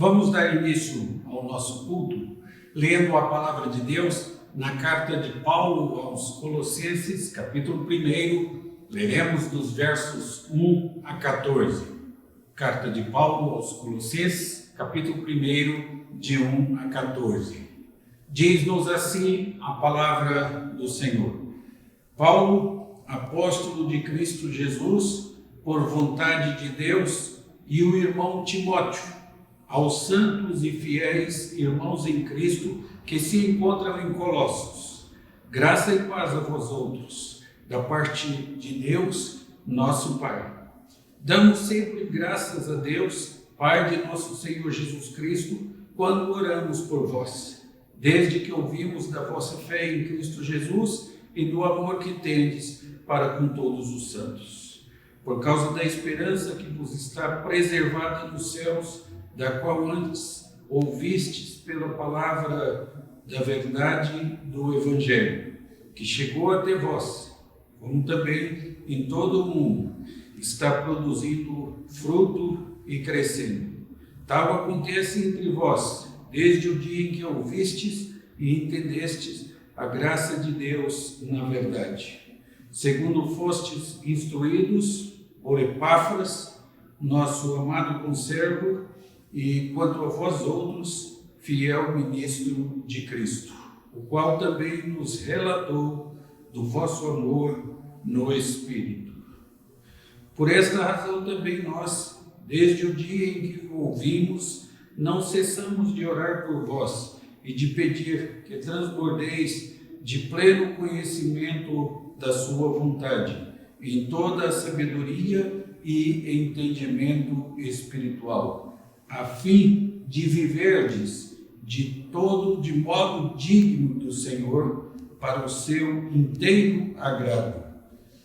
Vamos dar início ao nosso culto lendo a palavra de Deus na carta de Paulo aos Colossenses, capítulo 1, leremos dos versos 1 a 14. Carta de Paulo aos Colossenses, capítulo 1, de 1 a 14. Diz-nos assim a palavra do Senhor. Paulo, apóstolo de Cristo Jesus, por vontade de Deus, e o irmão Timóteo, aos santos e fiéis irmãos em Cristo que se encontram em Colossos. Graça e paz a vós outros, da parte de Deus, nosso Pai. Damos sempre graças a Deus, Pai de nosso Senhor Jesus Cristo, quando oramos por vós, desde que ouvimos da vossa fé em Cristo Jesus e do amor que tendes para com todos os santos. Por causa da esperança que vos está preservada nos céus, da qual antes ouvistes pela palavra da verdade do Evangelho, que chegou até vós, como também em todo o mundo está produzindo fruto e crescendo. Tal acontece entre vós, desde o dia em que ouvistes e entendestes a graça de Deus na verdade. Segundo fostes instruídos por Epáfras, nosso amado conservo, e quanto a vós outros, fiel ministro de Cristo, o qual também nos relatou do vosso amor no Espírito. Por esta razão também nós, desde o dia em que o ouvimos, não cessamos de orar por vós e de pedir que transbordeis de pleno conhecimento da sua vontade, em toda a sabedoria e entendimento espiritual, a fim de viverdes de modo digno do Senhor, para o seu inteiro agrado,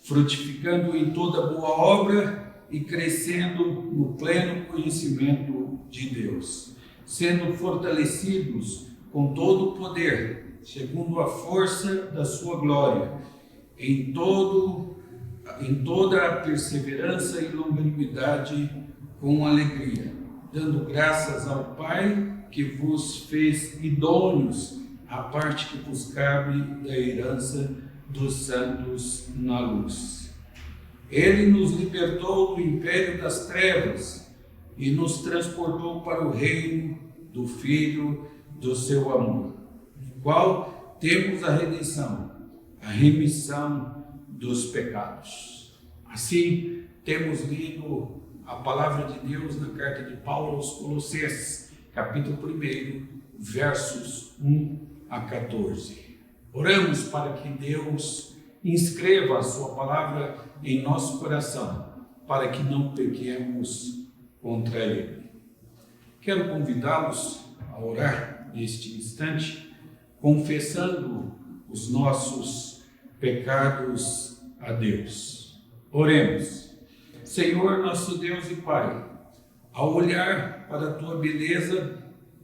frutificando em toda boa obra e crescendo no pleno conhecimento de Deus, sendo fortalecidos com todo o poder, segundo a força da sua glória, em toda a perseverança e longanimidade com alegria, dando graças ao Pai que vos fez idôneos à parte que vos cabe da herança dos santos na luz. Ele nos libertou do império das trevas e nos transportou para o reino do Filho do seu amor, no qual temos a redenção, a remissão dos pecados. Assim, temos lido a palavra de Deus na carta de Paulo aos Colossenses, capítulo 1, versos 1 a 14. Oramos para que Deus inscreva a sua palavra em nosso coração, para que não pequemos contra Ele. Quero convidá-los a orar neste instante, confessando os nossos pecados a Deus. Oremos. Senhor, nosso Deus e Pai, ao olhar para a Tua beleza,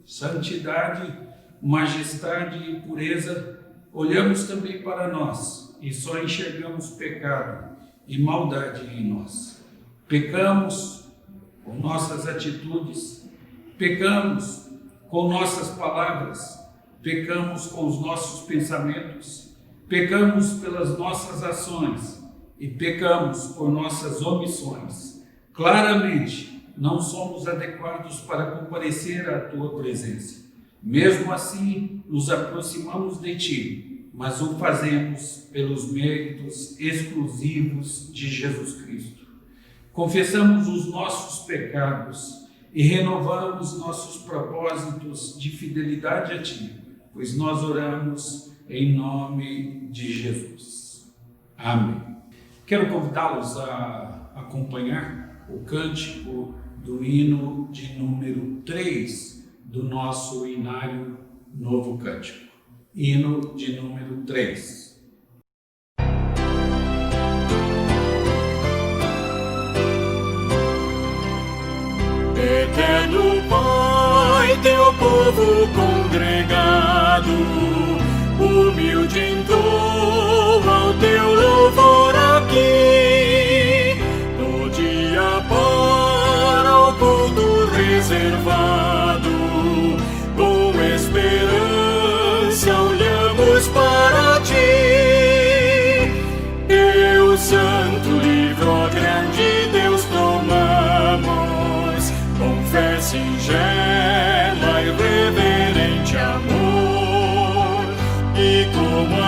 santidade, majestade e pureza, olhamos também para nós e só enxergamos pecado e maldade em nós. Pecamos com nossas atitudes, pecamos com nossas palavras, pecamos com os nossos pensamentos, pecamos pelas nossas ações, e pecamos por nossas omissões. Claramente, não somos adequados para comparecer à Tua presença. Mesmo assim, nos aproximamos de Ti, mas o fazemos pelos méritos exclusivos de Jesus Cristo. Confessamos os nossos pecados e renovamos nossos propósitos de fidelidade a Ti, pois nós oramos em nome de Jesus. Amém. Quero convidá-los a acompanhar o cântico do hino de número 3 do nosso hinário Novo Cântico. Hino de número 3. Eterno Pai, teu povo congregado, humilde entoa ao teu louvor aqui, no dia para o culto reservado.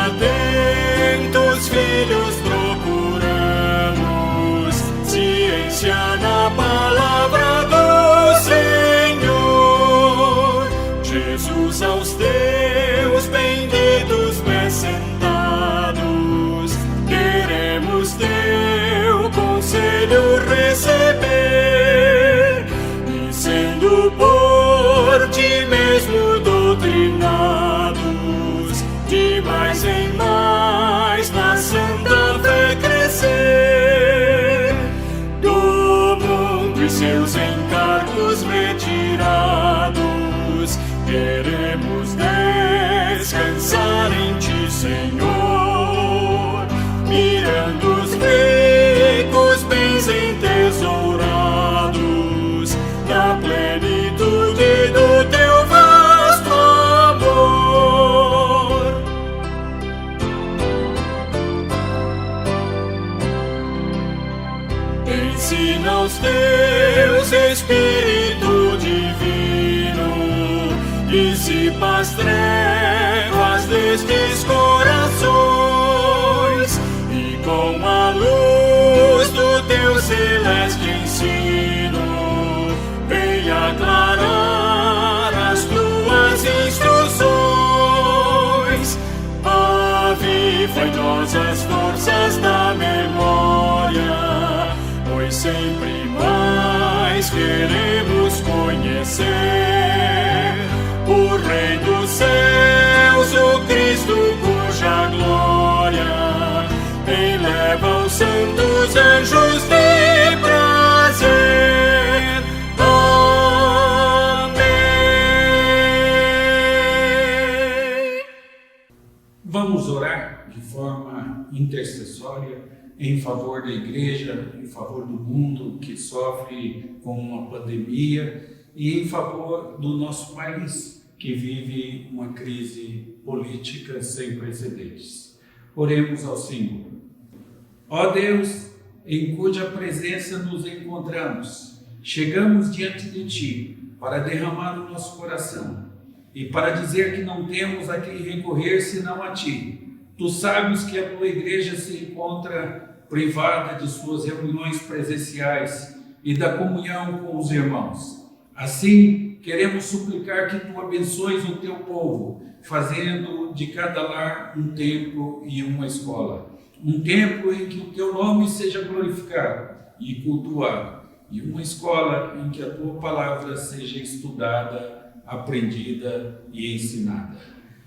atentos, filhos, procuramos ciência na palavra do Senhor. Jesus, aos teus benditos pés sentados, queremos teu conselho receber, e sendo por ti mesmo doutrinados, de mais em mais na santa fé crescer, do mundo e seus encargos retirados, queremos descansar em ti, Senhor, mirando os ricos bens entesourados da plenitude do teu vasto amor. Ensina aos teus, Espírito Divino, dissipa as trevas destes corações, e com a luz do teu celeste ensino, venha aclarar as tuas instruções. Aviva em nós as forças da memória, pois sempre mais queremos conhecer o Rei dos céus, o Cristo cuja glória eleva os santos anjos de prazer. Amém. Vamos orar de forma intercessória em favor da igreja, em favor do mundo que sofre com uma pandemia e em favor do nosso país, que vive uma crise política sem precedentes. Oremos ao Senhor. Ó Deus, em cuja presença nos encontramos, chegamos diante de Ti para derramar o nosso coração e para dizer que não temos a quem recorrer senão a Ti. Tu sabes que a Tua igreja se encontra privada de suas reuniões presenciais e da comunhão com os irmãos. Assim, queremos suplicar que Tu abençoes o Teu povo, fazendo de cada lar um templo e uma escola. Um templo em que o Teu nome seja glorificado e cultuado, e uma escola em que a Tua palavra seja estudada, aprendida e ensinada.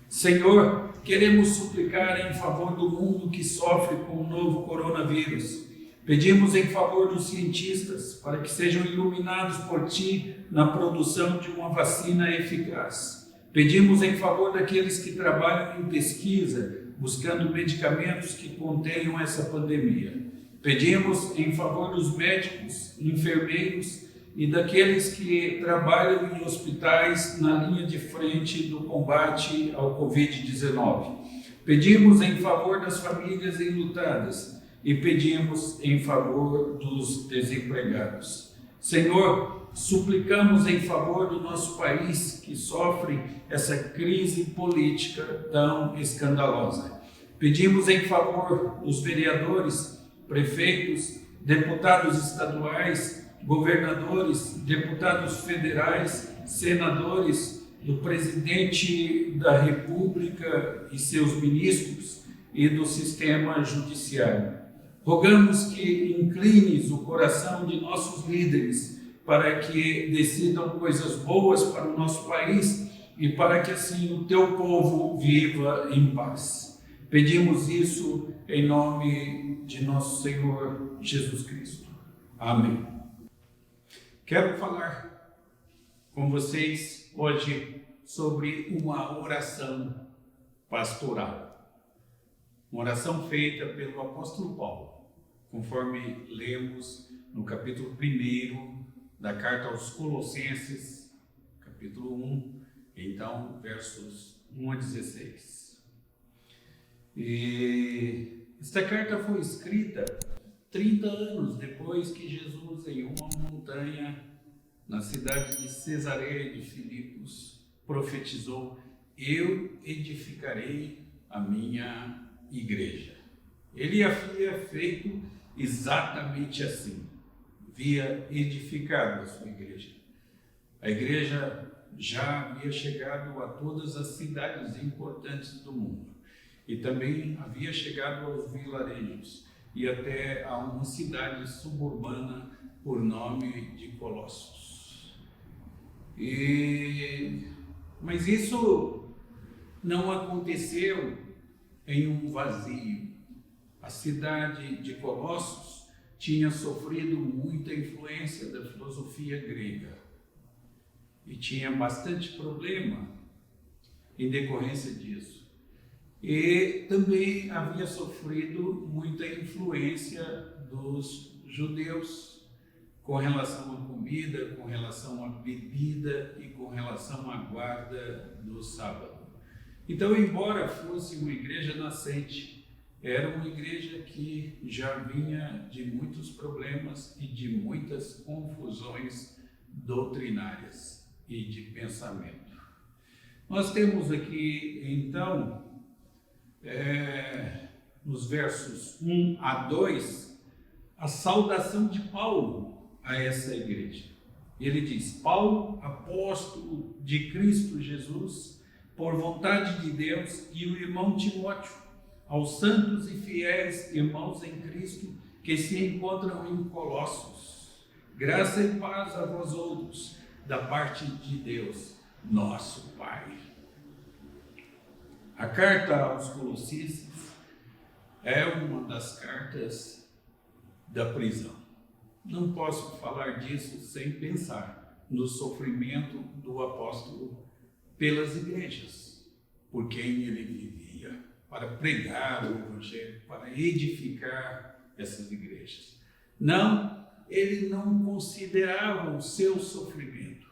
Senhor, queremos suplicar em favor do mundo que sofre com o novo coronavírus. Pedimos em favor dos cientistas para que sejam iluminados por Ti na produção de uma vacina eficaz. Pedimos em favor daqueles que trabalham em pesquisa, buscando medicamentos que contenham essa pandemia. Pedimos em favor dos médicos, enfermeiros e daqueles que trabalham em hospitais na linha de frente do combate ao Covid-19. Pedimos em favor das famílias enlutadas e pedimos em favor dos desempregados. Senhor, suplicamos em favor do nosso país que sofre essa crise política tão escandalosa. Pedimos em favor dos vereadores, prefeitos, deputados estaduais, governadores, deputados federais, senadores, do presidente da República e seus ministros e do sistema judiciário. Rogamos que inclines o coração de nossos líderes para que decidam coisas boas para o nosso país e para que assim o Teu povo viva em paz. Pedimos isso em nome de nosso Senhor Jesus Cristo. Amém. Quero falar com vocês hoje sobre uma oração pastoral. Uma oração feita pelo apóstolo Paulo, conforme lemos no capítulo 1 da carta aos Colossenses, capítulo 1, então versos 1 a 16. E esta carta foi escrita 30 anos depois que Jesus, em uma montanha na cidade de Cesareia de Filipos, profetizou: eu edificarei a minha igreja. Ele havia feito exatamente assim, havia edificado a sua igreja. A igreja já havia chegado a todas as cidades importantes do mundo e também havia chegado aos vilarejos e até a uma cidade suburbana por nome de Colossos. Mas isso não aconteceu em um vazio. A cidade de Colossos tinha sofrido muita influência da filosofia grega e tinha bastante problema em decorrência disso. E também havia sofrido muita influência dos judeus com relação à comida, com relação à bebida e com relação à guarda do sábado. Então, embora fosse uma igreja nascente, era uma igreja que já vinha de muitos problemas e de muitas confusões doutrinárias e de pensamento. Nós temos aqui, então, nos versos 1 a 2, a saudação de Paulo a essa igreja. Ele diz: Paulo, apóstolo de Cristo Jesus, por vontade de Deus, e o irmão Timóteo, aos santos e fiéis irmãos em Cristo que se encontram em Colossos, graça e paz a vós outros, da parte de Deus, nosso Pai. A carta aos Colossenses é uma das cartas da prisão. Não posso falar disso sem pensar no sofrimento do apóstolo pelas igrejas, por quem ele vivia, para pregar o Evangelho, para edificar essas igrejas. Não, ele não considerava o seu sofrimento,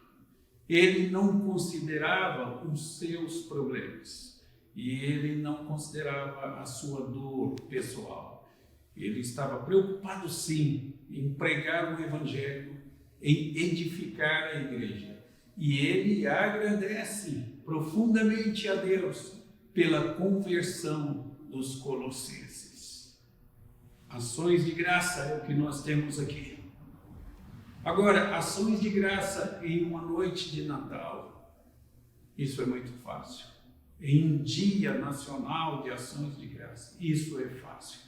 ele não considerava os seus problemas, e ele não considerava a sua dor pessoal. Ele estava preocupado, sim, em pregar o Evangelho, em edificar a igreja. E ele agradece profundamente a Deus pela conversão dos colossenses. Ações de graça é o que nós temos aqui. Agora, ações de graça em uma noite de Natal, isso é muito fácil. Em um dia nacional de ações de graça, isso é fácil.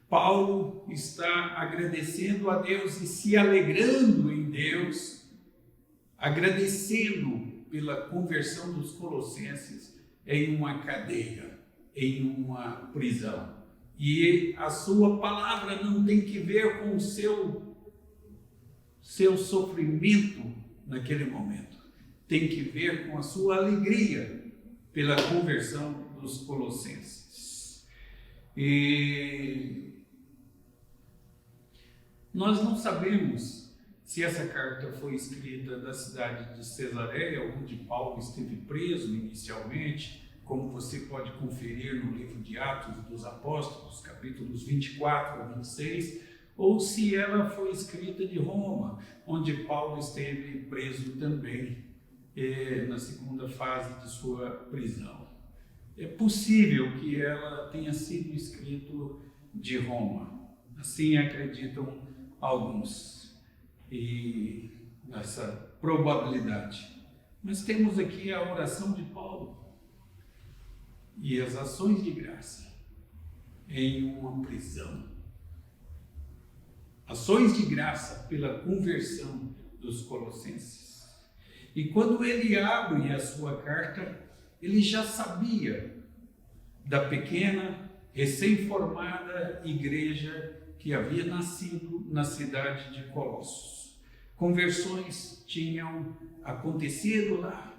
Paulo está agradecendo a Deus e se alegrando em Deus, agradecendo pela conversão dos colossenses em uma cadeia, em uma prisão. E a sua palavra não tem que ver com o seu sofrimento naquele momento. Tem que ver com a sua alegria pela conversão dos colossenses. E nós não sabemos se essa carta foi escrita da cidade de Cesareia, onde Paulo esteve preso inicialmente, como você pode conferir no livro de Atos dos Apóstolos, capítulos 24 a 26, ou se ela foi escrita de Roma, onde Paulo esteve preso também, na segunda fase de sua prisão. É possível que ela tenha sido escrita de Roma, assim acreditam alguns, e nessa probabilidade. Mas temos aqui a oração de Paulo e as ações de graça em uma prisão. Ações de graça pela conversão dos colossenses. E quando ele abre a sua carta, ele já sabia da pequena, recém-formada igreja que havia nascido na cidade de Colossos. Conversões tinham acontecido lá.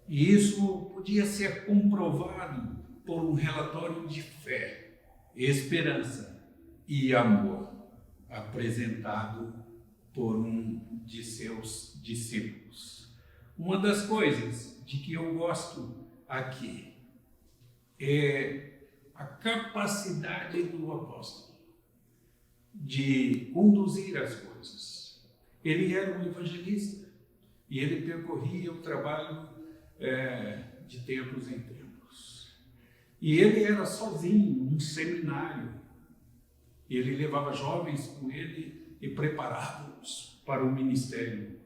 E isso podia ser comprovado por um relatório de fé, esperança e amor apresentado por um de seus discípulos. Uma das coisas de que eu gosto aqui é a capacidade do apóstolo de conduzir as coisas. Ele era um evangelista e ele percorria o trabalho de tempos em tempos. E ele era sozinho, num seminário. Ele levava jovens com ele e preparava-os para o ministério.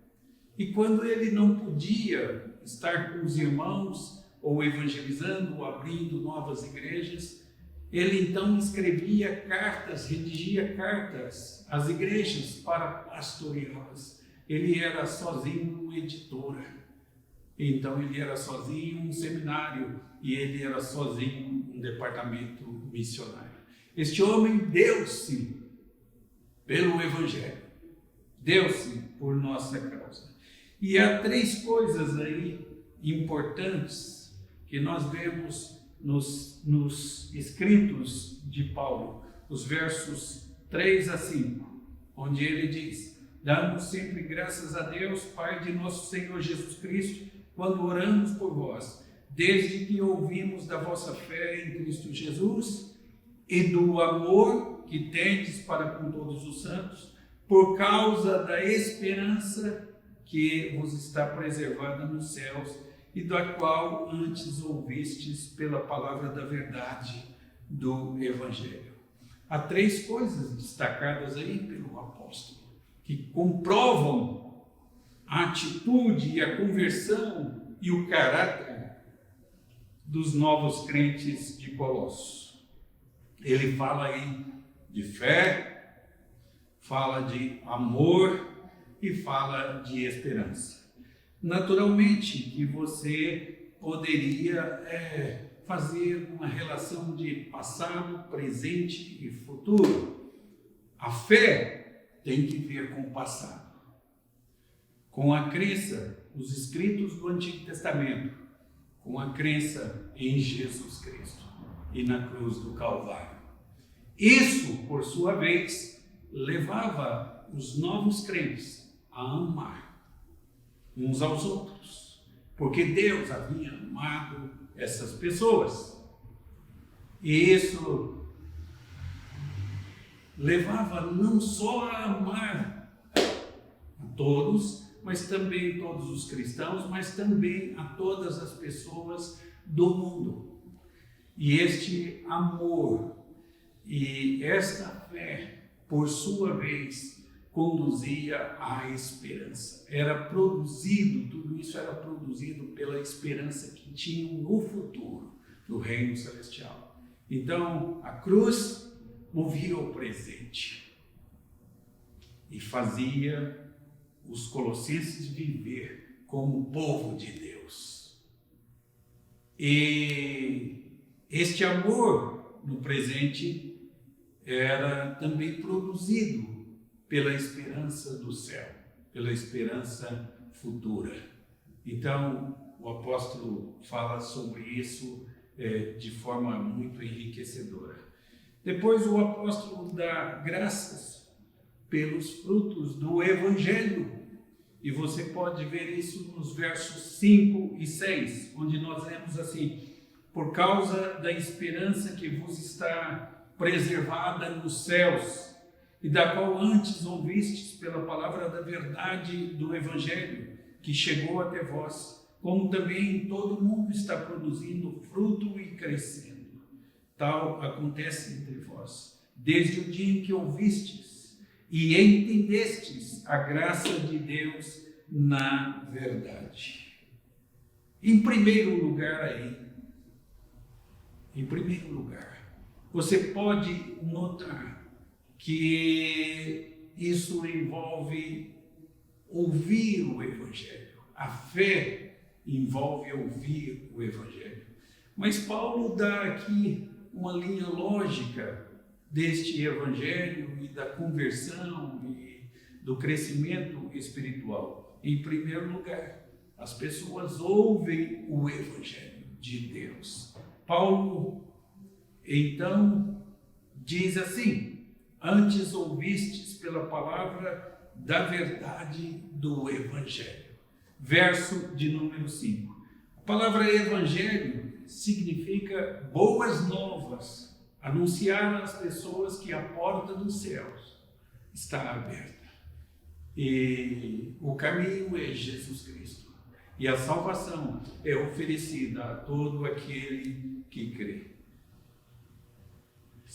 E quando ele não podia estar com os irmãos, ou evangelizando, ou abrindo novas igrejas, ele então escrevia cartas, redigia cartas às igrejas para pastoreá-las. Ele era sozinho uma editora. Então ele era sozinho um seminário e ele era sozinho um departamento missionário. Este homem deu-se pelo Evangelho, deu-se por nossa causa. E há 3 coisas aí importantes que nós vemos nos escritos de Paulo, os versos 3 a 5, onde ele diz: damos sempre graças a Deus, Pai de nosso Senhor Jesus Cristo, quando oramos por vós, desde que ouvimos da vossa fé em Cristo Jesus e do amor que tendes para com todos os santos, por causa da esperança que vos está preservada nos céus, e da qual antes ouvistes pela palavra da verdade do Evangelho. Há 3 coisas destacadas aí pelo apóstolo, que comprovam a atitude e a conversão e o caráter dos novos crentes de Colossos. Ele fala aí de fé, fala de amor e fala de esperança. Naturalmente que você poderia fazer uma relação de passado, presente e futuro. A fé tem que ver com o passado, com a crença, os escritos do Antigo Testamento, com a crença em Jesus Cristo e na cruz do Calvário. Isso, por sua vez, levava os novos crentes a amar uns aos outros, porque Deus havia amado essas pessoas. E isso levava não só a amar a todos, mas também todos os cristãos, mas também a todas as pessoas do mundo. E este amor e esta fé, por sua vez, conduzia à esperança. Era produzido, tudo isso era produzido pela esperança que tinham no futuro, no reino celestial. Então, a cruz movia o presente e fazia os colossenses viver como povo de Deus. E este amor no presente era também produzido pela esperança do céu, pela esperança futura. Então, o apóstolo fala sobre isso de forma muito enriquecedora. Depois, o apóstolo dá graças pelos frutos do Evangelho. E você pode ver isso nos versos 5 e 6, onde nós lemos assim: por causa da esperança que vos está preservada nos céus, e da qual antes ouvistes pela palavra da verdade do Evangelho, que chegou até vós, como também todo mundo está produzindo fruto e crescendo. Tal acontece entre vós, desde o dia em que ouvistes e entendestes a graça de Deus na verdade. Em primeiro lugar, você pode notar que isso envolve ouvir o Evangelho. A fé envolve ouvir o Evangelho. Mas Paulo dá aqui uma linha lógica deste Evangelho e da conversão e do crescimento espiritual. Em primeiro lugar, as pessoas ouvem o Evangelho de Deus. Paulo, então, diz assim: antes ouvistes pela palavra da verdade do Evangelho. Verso de número 5. A palavra Evangelho significa boas novas, anunciar às pessoas que a porta dos céus está aberta. E o caminho é Jesus Cristo. E a salvação é oferecida a todo aquele que crê.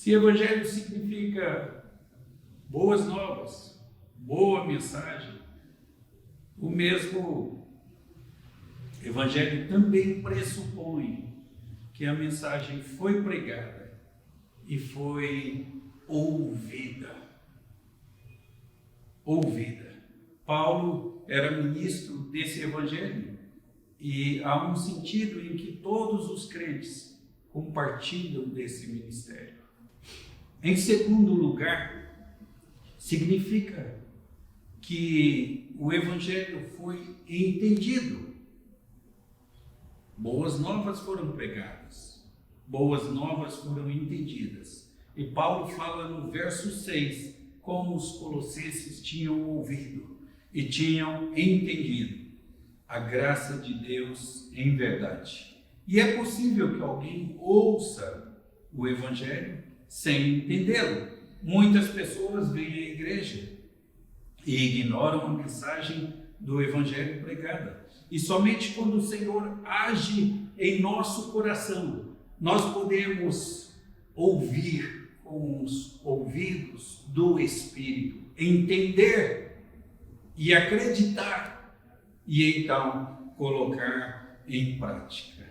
Se evangelho significa boas novas, boa mensagem, o mesmo evangelho também pressupõe que a mensagem foi pregada e foi ouvida. Paulo era ministro desse evangelho e há um sentido em que todos os crentes compartilham desse ministério. Em segundo lugar, significa que o evangelho foi entendido. Boas novas foram pregadas, boas novas foram entendidas. E Paulo fala no verso 6 como os colossenses tinham ouvido e tinham entendido a graça de Deus em verdade. E é possível que alguém ouça o evangelho sem entendê-lo. Muitas pessoas vêm à igreja e ignoram a mensagem do evangelho pregada. E somente quando o Senhor age em nosso coração, nós podemos ouvir com os ouvidos do Espírito, entender e acreditar, e então colocar em prática.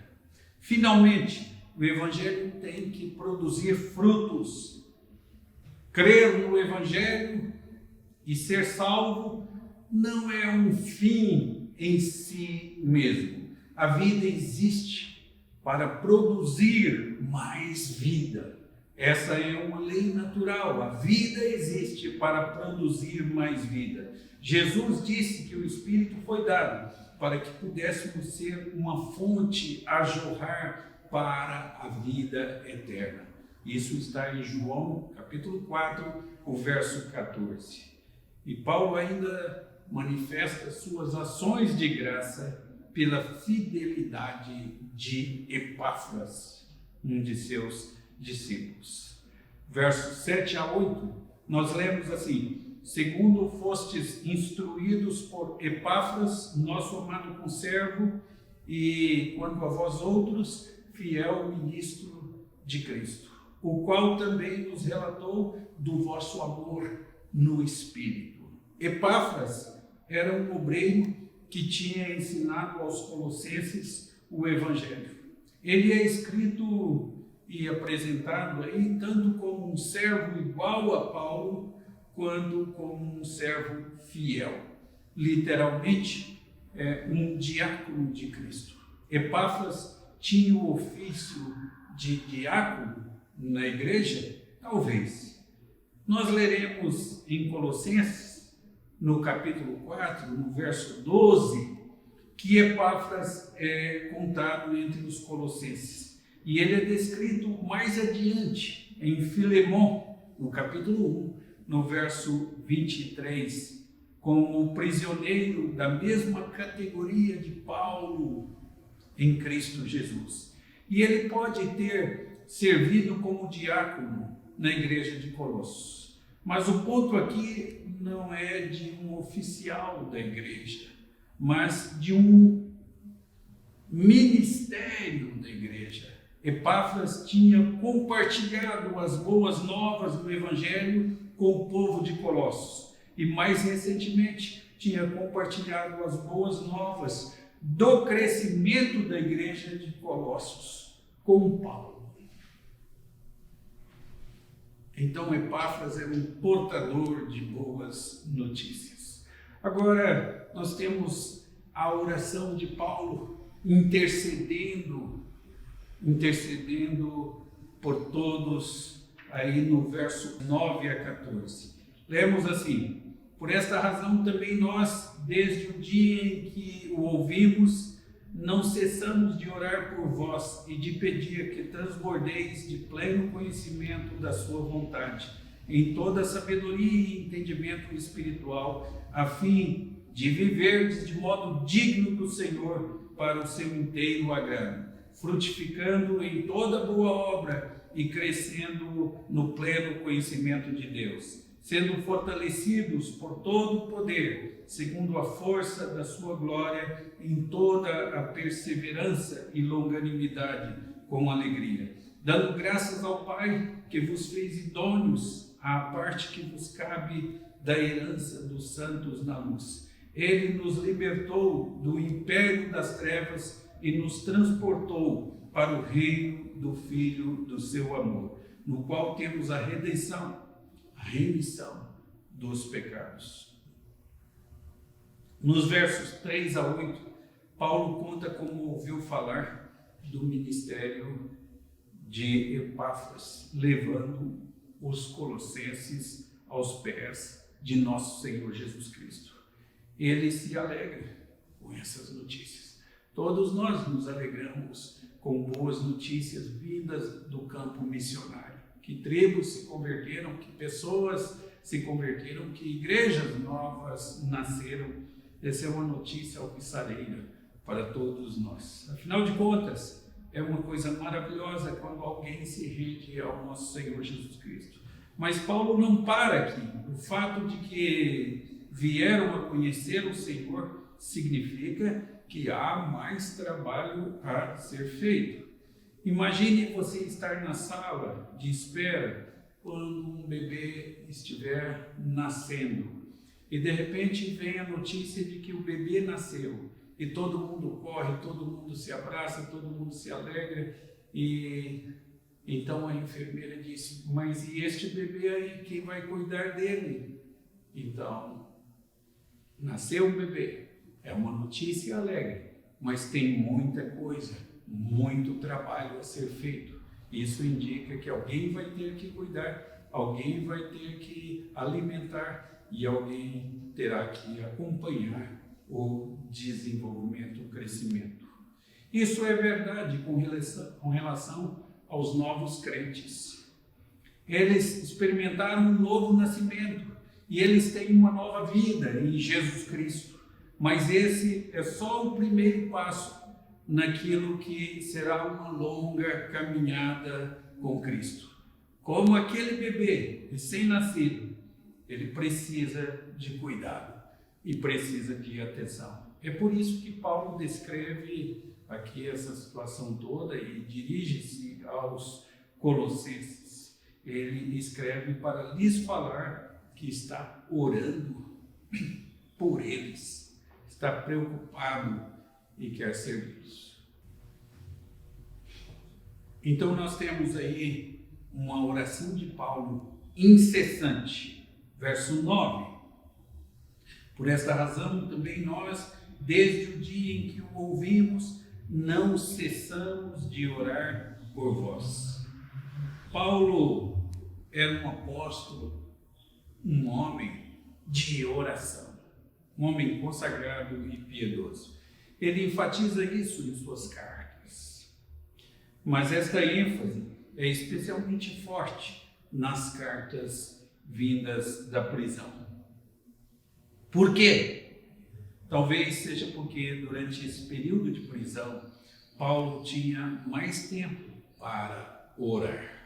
Finalmente, o Evangelho tem que produzir frutos. Crer no Evangelho e ser salvo não é um fim em si mesmo. A vida existe para produzir mais vida. Essa é uma lei natural. A vida existe para produzir mais vida. Jesus disse que o Espírito foi dado para que pudéssemos ser uma fonte a jorrar para a vida eterna. Isso está em João, capítulo 4, o verso 14. E Paulo ainda manifesta suas ações de graça pela fidelidade de Epáfras, um de seus discípulos. Versos 7 a 8, nós lemos assim: segundo fostes instruídos por Epáfras, nosso amado conservo, e quanto a vós outros, fiel ministro de Cristo, o qual também nos relatou do vosso amor no Espírito. Epáfras era um obreiro que tinha ensinado aos colossenses o Evangelho. Ele é escrito e apresentado aí tanto como um servo igual a Paulo, quanto como um servo fiel. Literalmente, um diácono de Cristo. Epáfras tinha o ofício de diácono na igreja? Talvez. Nós leremos em Colossenses, no capítulo 4, no verso 12, que Epáfras é contado entre os colossenses. E ele é descrito mais adiante, em Filemon, no capítulo 1, no verso 23, como prisioneiro da mesma categoria de Paulo em Cristo Jesus. E ele pode ter servido como diácono na igreja de Colossos. Mas o ponto aqui não é de um oficial da igreja, mas de um ministério da igreja. Epáfras tinha compartilhado as boas novas do Evangelho com o povo de Colossos. E mais recentemente tinha compartilhado as boas novas do crescimento da igreja de Colossos com Paulo. Então Epáfras era um portador de boas notícias. Agora nós temos a oração de Paulo intercedendo por todos, aí no verso 9 a 14. Lemos assim: por esta razão também nós, desde o dia em que o ouvimos, não cessamos de orar por vós e de pedir que transbordeis de pleno conhecimento da sua vontade, em toda sabedoria e entendimento espiritual, a fim de viverdes de modo digno do Senhor para o seu inteiro agrado, frutificando em toda boa obra e crescendo no pleno conhecimento de Deus, sendo fortalecidos por todo o poder, segundo a força da sua glória, em toda a perseverança e longanimidade, com alegria, dando graças ao Pai que vos fez idôneos à parte que vos cabe da herança dos santos na luz. Ele nos libertou do império das trevas e nos transportou para o reino do Filho do seu amor, no qual temos a redenção, a remissão dos pecados. Nos versos 3 a 8, Paulo conta como ouviu falar do ministério de Epáfras, levando os colossenses aos pés de nosso Senhor Jesus Cristo. Ele se alegra com essas notícias. Todos nós nos alegramos com boas notícias vindas do campo missionário. Que tribos se converteram, que pessoas se converteram, que igrejas novas nasceram. Essa é uma notícia alvissareira para todos nós. Afinal de contas, é uma coisa maravilhosa quando alguém se rende ao nosso Senhor Jesus Cristo. Mas Paulo não para aqui. O fato de que vieram a conhecer o Senhor significa que há mais trabalho a ser feito. Imagine você estar na sala de espera quando um bebê estiver nascendo e de repente vem a notícia de que o bebê nasceu e todo mundo corre, todo mundo se abraça, todo mundo se alegra e então a enfermeira disse: mas e este bebê aí, quem vai cuidar dele? Então, nasceu um bebê, é uma notícia alegre, mas tem muita coisa, muito trabalho a ser feito. Isso indica que alguém vai ter que cuidar, alguém vai ter que alimentar e alguém terá que acompanhar o desenvolvimento, o crescimento. Isso é verdade com relação aos novos crentes. Eles experimentaram um novo nascimento e eles têm uma nova vida em Jesus Cristo. Mas esse é só o primeiro passo naquilo que será uma longa caminhada com Cristo. Como aquele bebê recém-nascido, ele precisa de cuidado e precisa de atenção. É por isso que Paulo descreve aqui essa situação toda e dirige-se aos colossenses. Ele escreve para lhes falar que está orando por eles, está preocupado e quer servi-los. Então nós temos aí uma oração de Paulo incessante. Verso 9. Por esta razão também nós, desde o dia em que o ouvimos, não cessamos de orar por vós. Paulo era um apóstolo, um homem de oração, um homem consagrado e piedoso. Ele enfatiza isso em suas cartas. Mas esta ênfase é especialmente forte nas cartas vindas da prisão. Por quê? Talvez seja porque durante esse período de prisão, Paulo tinha mais tempo para orar.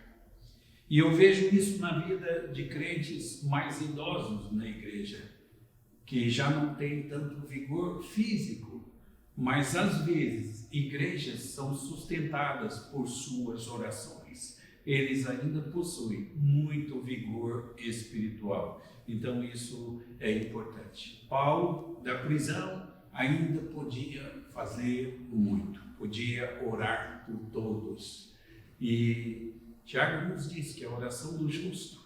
E eu vejo isso na vida de crentes mais idosos na igreja, que já não têm tanto vigor físico, mas às vezes igrejas são sustentadas por suas orações. Eles ainda possuem muito vigor espiritual. Então isso é importante. Paulo, da prisão, ainda podia fazer muito, podia orar por todos. E Tiago nos diz que a oração do justo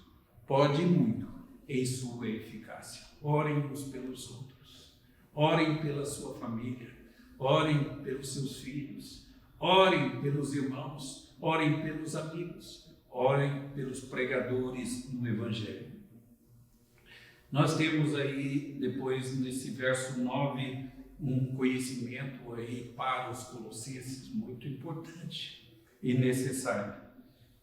pode muito em sua eficácia. Orem uns pelos outros, orem pela sua família, orem pelos seus filhos, orem pelos irmãos, orem pelos amigos, orem pelos pregadores no Evangelho. Nós temos aí, depois nesse verso 9, um conhecimento aí para os colossenses muito importante e necessário.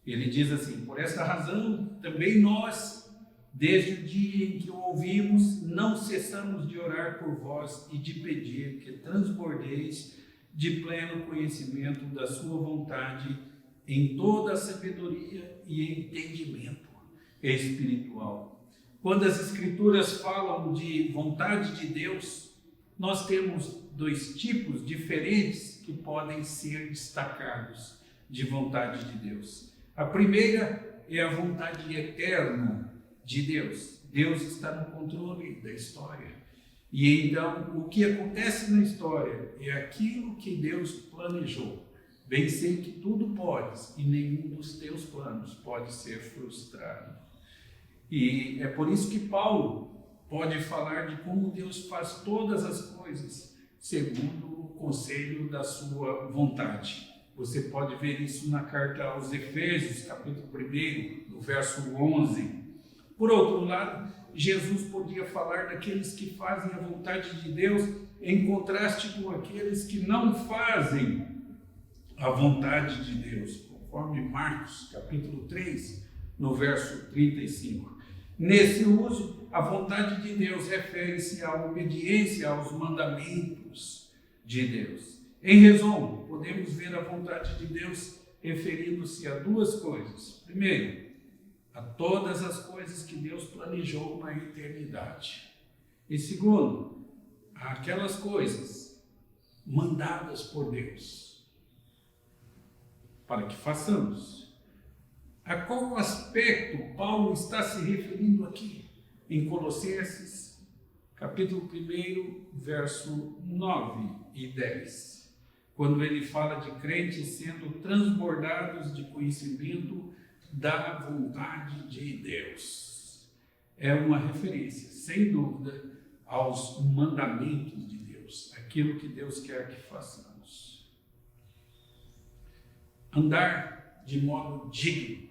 Ele diz assim: por esta razão, também nós, desde o dia em que o ouvimos, não cessamos de orar por vós e de pedir que transbordeis de pleno conhecimento da sua vontade em toda a sabedoria e entendimento espiritual. Quando as Escrituras falam de vontade de Deus, nós temos dois tipos diferentes que podem ser destacados. de vontade de Deus. A primeira é a vontade eterna de Deus. Deus está no controle da história. E então, o que acontece na história é aquilo que Deus planejou. Bem sei que tudo podes e nenhum dos teus planos pode ser frustrado. E é por isso que Paulo pode falar de como Deus faz todas as coisas segundo o conselho da sua vontade. Você pode ver isso na carta aos Efésios, capítulo 1, no verso 11. Por outro lado, Jesus podia falar daqueles que fazem a vontade de Deus em contraste com aqueles que não fazem a vontade de Deus, conforme Marcos, capítulo 3, no verso 35. Nesse uso, a vontade de Deus refere-se à obediência aos mandamentos de Deus. Em resumo, podemos ver a vontade de Deus referindo-se a duas coisas. Primeiro, a todas as coisas que Deus planejou na eternidade. E segundo, aquelas coisas mandadas por Deus para que façamos. A qual aspecto Paulo está se referindo aqui? Em Colossenses, capítulo 1, verso 9 e 10. Quando ele fala de crentes sendo transbordados de conhecimento da vontade de Deus. É uma referência, sem dúvida, aos mandamentos de Deus, aquilo que Deus quer que façamos. Andar de modo digno.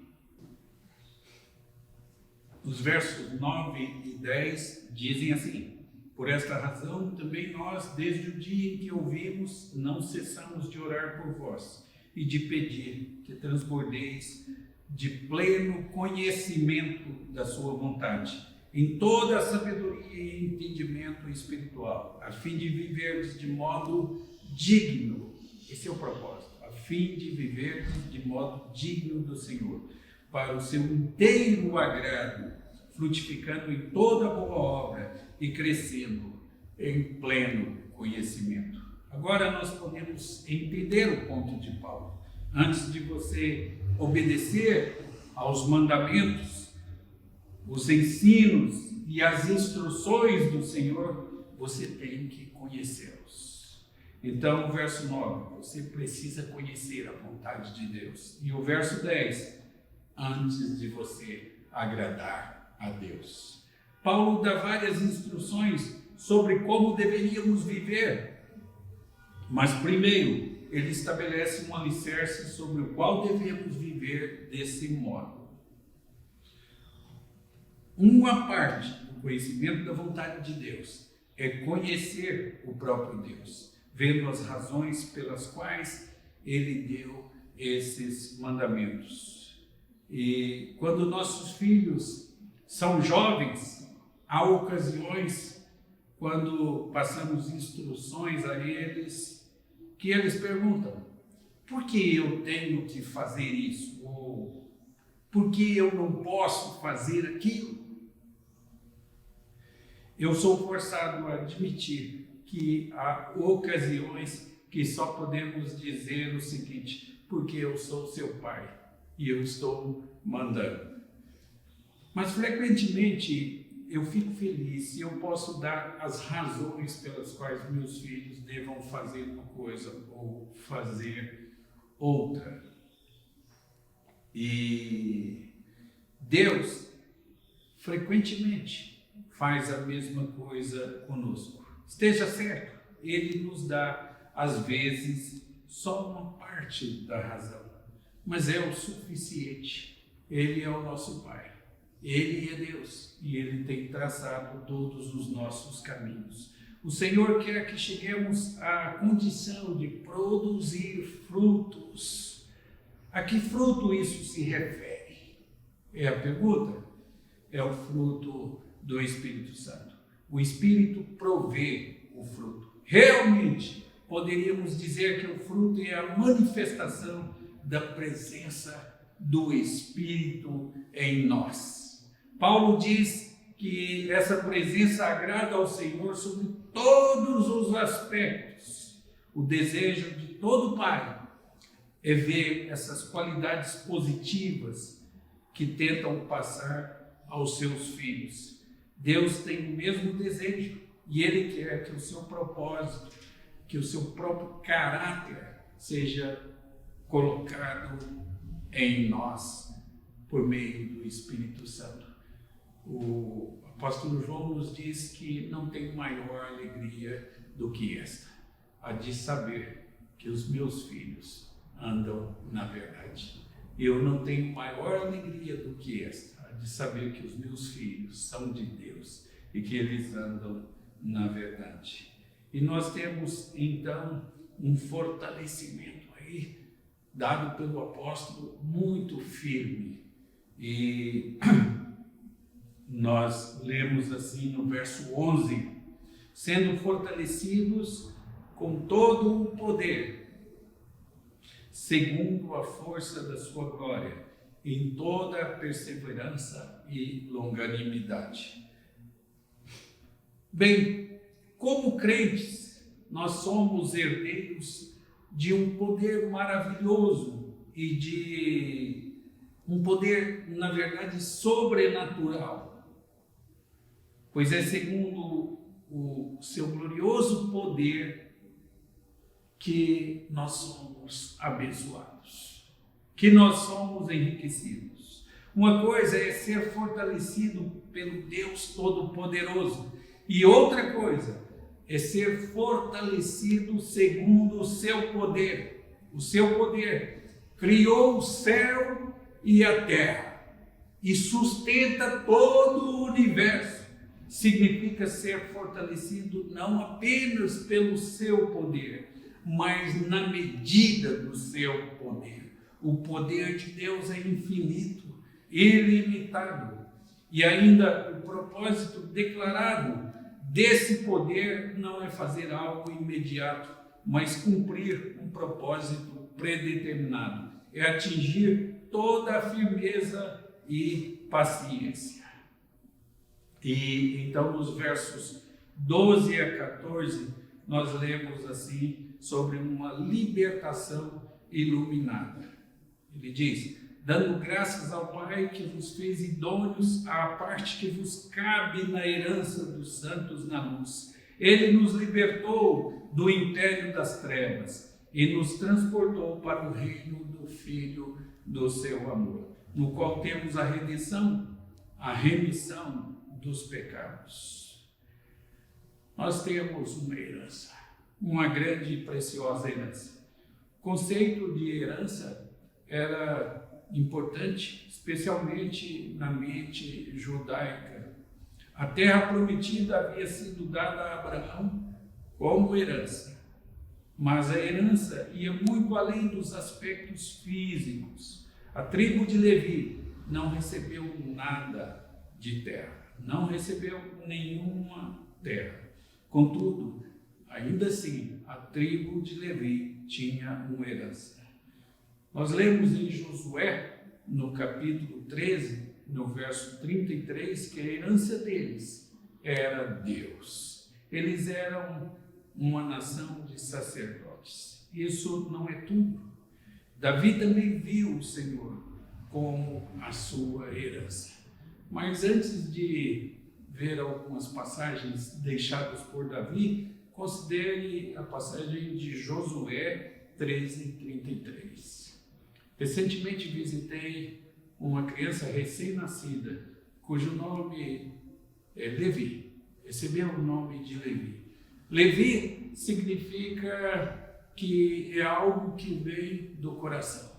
Os versos 9 e 10 dizem assim: por esta razão, também nós, desde o dia em que ouvimos, não cessamos de orar por vós e de pedir que transbordeis de pleno conhecimento da sua vontade, em toda a sabedoria e entendimento espiritual, a fim de viverdes de modo digno. Esse é o propósito, a fim de viver de modo digno do Senhor, para o seu inteiro agrado, frutificando em toda boa obra e crescendo em pleno conhecimento. Agora nós podemos entender o ponto de Paulo. Antes de você obedecer aos mandamentos, os ensinos e as instruções do Senhor, você tem que conhecê-los. Então, o verso 9, você precisa conhecer a vontade de Deus. E o verso 10, antes de você agradar a Deus. Paulo dá várias instruções sobre como deveríamos viver, mas primeiro ele estabelece um alicerce sobre o qual devemos viver desse modo. Uma parte do conhecimento da vontade de Deus é conhecer o próprio Deus, vendo as razões pelas quais ele deu esses mandamentos. E quando nossos filhos são jovens, há ocasiões quando passamos instruções a eles, que eles perguntam: por que eu tenho que fazer isso? Ou por que eu não posso fazer aquilo? Eu sou forçado a admitir que há ocasiões que só podemos dizer o seguinte: porque eu sou seu pai e eu estou mandando. Mas frequentemente eu fico feliz se eu posso dar as razões pelas quais meus filhos devam fazer uma coisa ou fazer outra. E Deus frequentemente faz a mesma coisa conosco. Esteja certo, Ele nos dá às vezes só uma parte da razão, mas é o suficiente. Ele é o nosso Pai. Ele é Deus e Ele tem traçado todos os nossos caminhos. O Senhor quer que cheguemos à condição de produzir frutos. A que fruto isso se refere? É a pergunta. É o fruto do Espírito Santo. O Espírito provê o fruto. Realmente, poderíamos dizer que o fruto é a manifestação da presença do Espírito em nós. Paulo diz que essa presença agrada ao Senhor sobre todos os aspectos. O desejo de todo pai é ver essas qualidades positivas que tentam passar aos seus filhos. Deus tem o mesmo desejo e Ele quer que o seu propósito, que o seu próprio caráter seja colocado em nós por meio do Espírito Santo. O apóstolo João nos diz que não tem maior alegria do que esta, a de saber que os meus filhos andam na verdade. Eu não tenho maior alegria do que esta, a de saber que os meus filhos são de Deus e que eles andam na verdade. E nós temos então um fortalecimento aí, dado pelo apóstolo, muito firme. E nós lemos assim no verso 11: sendo fortalecidos com todo o poder, segundo a força da sua glória, em toda a perseverança e longanimidade. Bem, como crentes, nós somos herdeiros de um poder maravilhoso e de um poder, na verdade, sobrenatural, pois é segundo o seu glorioso poder que nós somos abençoados, que nós somos enriquecidos. Uma coisa é ser fortalecido pelo Deus Todo-Poderoso, e outra coisa é ser fortalecido segundo o seu poder. O seu poder criou o céu e a terra e sustenta todo o universo. Significa ser fortalecido não apenas pelo seu poder, mas na medida do seu poder. O poder de Deus é infinito, ilimitado, e ainda o propósito declarado desse poder não é fazer algo imediato, mas cumprir um propósito predeterminado, é atingir toda a firmeza e paciência. E então nos versos 12 a 14, nós lemos assim sobre uma libertação iluminada. Ele diz: dando graças ao Pai que vos fez idôneos à parte que vos cabe na herança dos santos na luz. Ele nos libertou do império das trevas e nos transportou para o reino do Filho do seu amor, no qual temos a redenção, a remissão dos pecados. Nós temos uma herança, uma grande e preciosa herança. O conceito de herança era importante, especialmente na mente judaica. A terra prometida havia sido dada a Abraão como herança, mas a herança ia muito além dos aspectos físicos. A tribo de Levi não recebeu nada de terra, não recebeu nenhuma terra. Contudo, ainda assim, a tribo de Levi tinha uma herança. Nós lemos em Josué, no capítulo 13, no verso 33, que a herança deles era Deus. Eles eram uma nação de sacerdotes. Isso não é tudo. Davi também viu o Senhor como a sua herança. Mas antes de ver algumas passagens deixadas por Davi, considere a passagem de Josué 13:33. Recentemente visitei uma criança recém-nascida, cujo nome é Levi, recebeu o nome de Levi. Levi significa que é algo que vem do coração.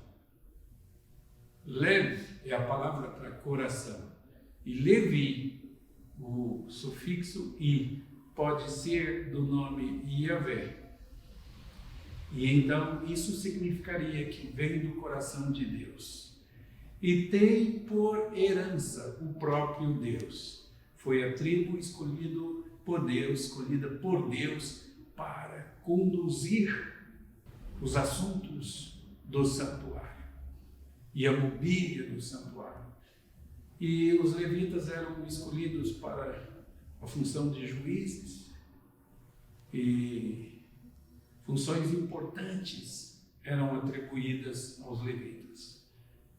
Lev é a palavra para coração. E Levi, o sufixo i, pode ser do nome Yahvé. E então isso significaria que vem do coração de Deus. E tem por herança o próprio Deus. Foi a tribo escolhida por Deus para conduzir os assuntos do santuário e a mobília do santuário. E os levitas eram escolhidos para a função de juízes e funções importantes eram atribuídas aos levitas,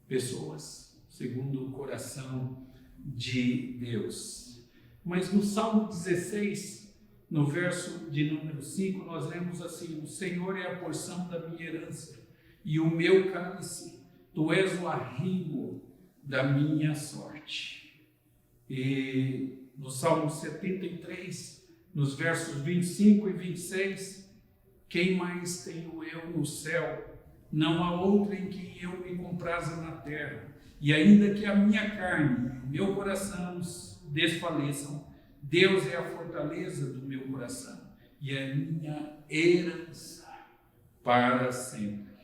pessoas segundo o coração de Deus. Mas no Salmo 16, no verso de número 5, nós lemos assim: o Senhor é a porção da minha herança e o meu cálice, tu és o arrimo da minha sorte. E no Salmo 73, nos versos 25 e 26, quem mais tenho eu no céu? Não há outro em quem eu me compraza na terra. E ainda que a minha carne e o meu coração desfaleçam, Deus é a fortaleza do meu coração e a minha herança para sempre.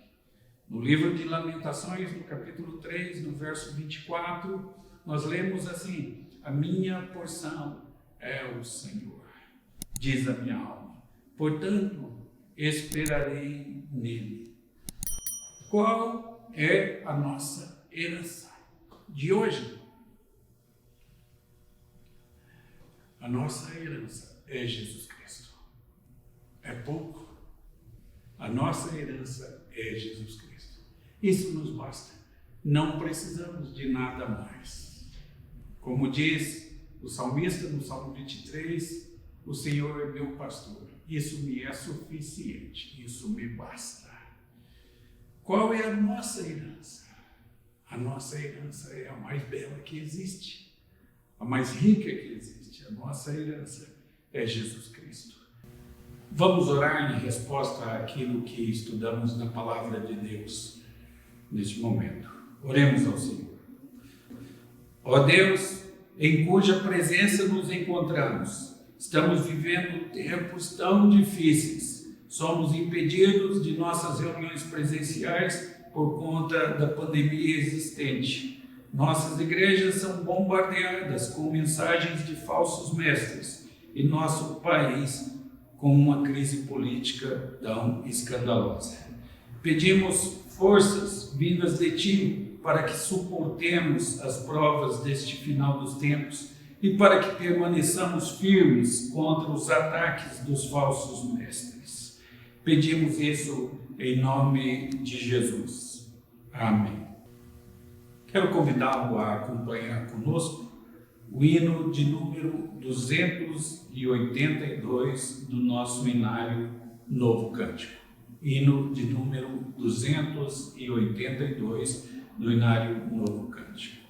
No livro de Lamentações, no capítulo 3, no verso 24, nós lemos assim: a minha porção é o Senhor, diz a minha alma, portanto esperarei nele. Qual é a nossa herança de hoje? A nossa herança é Jesus Cristo. É pouco. A nossa herança é Jesus Cristo. Isso nos basta. Não precisamos de nada mais. Como diz o salmista no Salmo 23, o Senhor é meu pastor. Isso me é suficiente. Isso me basta. Qual é a nossa herança? A nossa herança é a mais bela que existe, a mais rica que existe. A nossa herança é Jesus Cristo. Vamos orar em resposta àquilo que estudamos na Palavra de Deus neste momento. Oremos ao Senhor. Ó Deus, em cuja presença nos encontramos, estamos vivendo tempos tão difíceis. Somos impedidos de nossas reuniões presenciais por conta da pandemia existente. Nossas igrejas são bombardeadas com mensagens de falsos mestres e nosso país com uma crise política tão escandalosa. Pedimos forças vindas de Ti para que suportemos as provas deste final dos tempos e para que permaneçamos firmes contra os ataques dos falsos mestres. Pedimos isso em nome de Jesus. Amém. Quero convidá-lo a acompanhar conosco o hino de número 282 do nosso Inário Novo Cântico. Hino de número 282 do Inário Novo Cântico.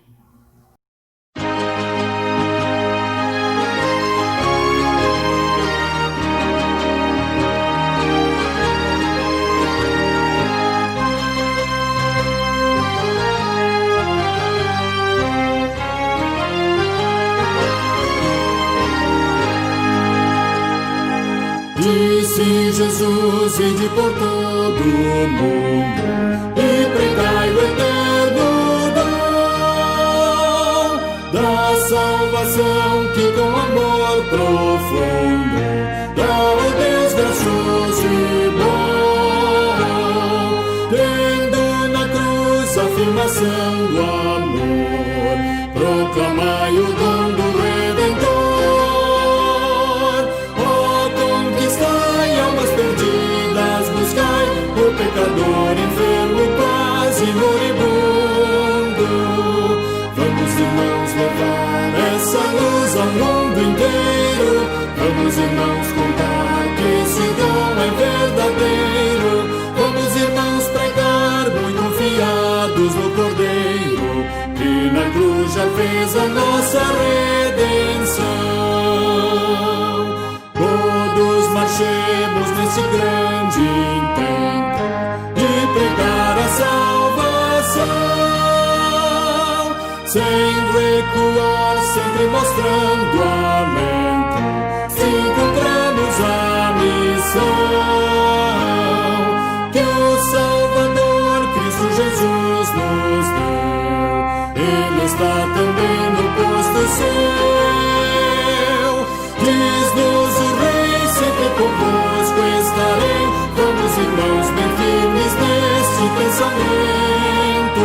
Disse Jesus, ide por todo o mundo e pregai o eterno dom da salvação que com amor profundo dá o Deus gracioso e bom, tendo na cruz a afirmação do amor, proclamai o dom do Redentor. O pecador enfermo, quase moribundo. Vamos, irmãos, levar essa luz ao mundo inteiro. Vamos, irmãos, contar que esse dom é verdadeiro. Vamos, irmãos, pregar muito confiados no Cordeiro, que na cruz já fez a nossa redenção. Todos marchemos nesse grande intento de pregar a salvação, sem recuar, sempre mostrando alento, se cumpramos a missão que o Salvador Cristo Jesus nos deu. Ele está também no posto seu. Diz-nos o Rei, sempre convosco estarei. Vamos, irmãos, bem firmes neste pensamento.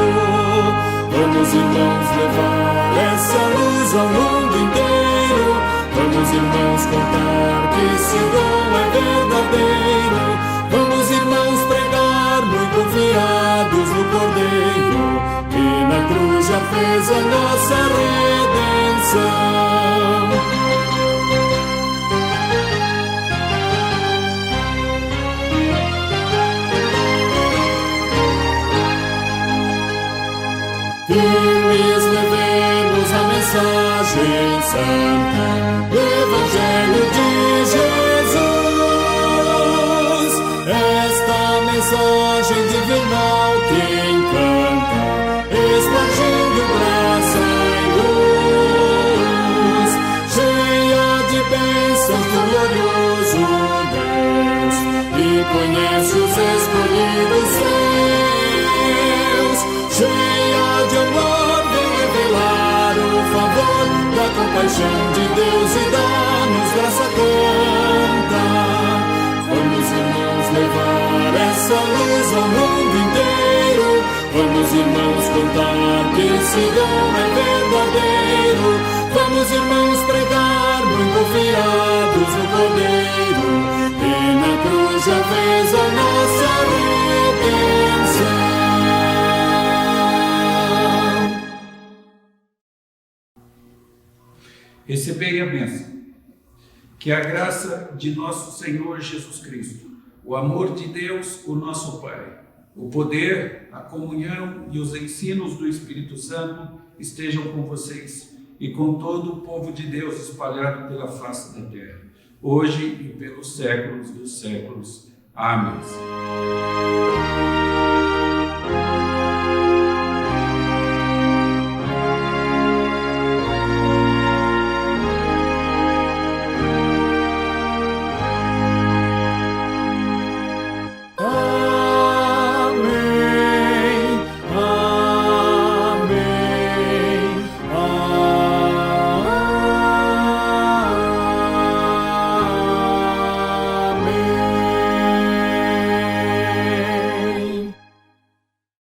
Vamos, irmãos, levar essa luz ao mundo inteiro. Vamos, irmãos, contar que esse dom é verdadeiro. Vamos, irmãos, pregar muito Firmes levemos a mensagem santa do Evangelho de Jesus. Esta mensagem divinal que encanta, explodindo graça e luz, cheia de bênçãos do glorioso Deus, e conhece os escolhidos seus, cheia de amor, vem revelar o favor da compaixão de Deus e dá-nos graça tanta. Vamos, irmãos, levar essa luz ao mundo inteiro. Vamos, irmãos, contar que esse dom é verdadeiro. Vamos, irmãos, pregar muito confiados no Cordeiro, e na cruz já fez a nossa redenção. Recebei a bênção. Que a graça de nosso Senhor Jesus Cristo, o amor de Deus, o nosso Pai, o poder, a comunhão e os ensinos do Espírito Santo estejam com vocês e com todo o povo de Deus espalhado pela face da terra, hoje e pelos séculos dos séculos. Amém.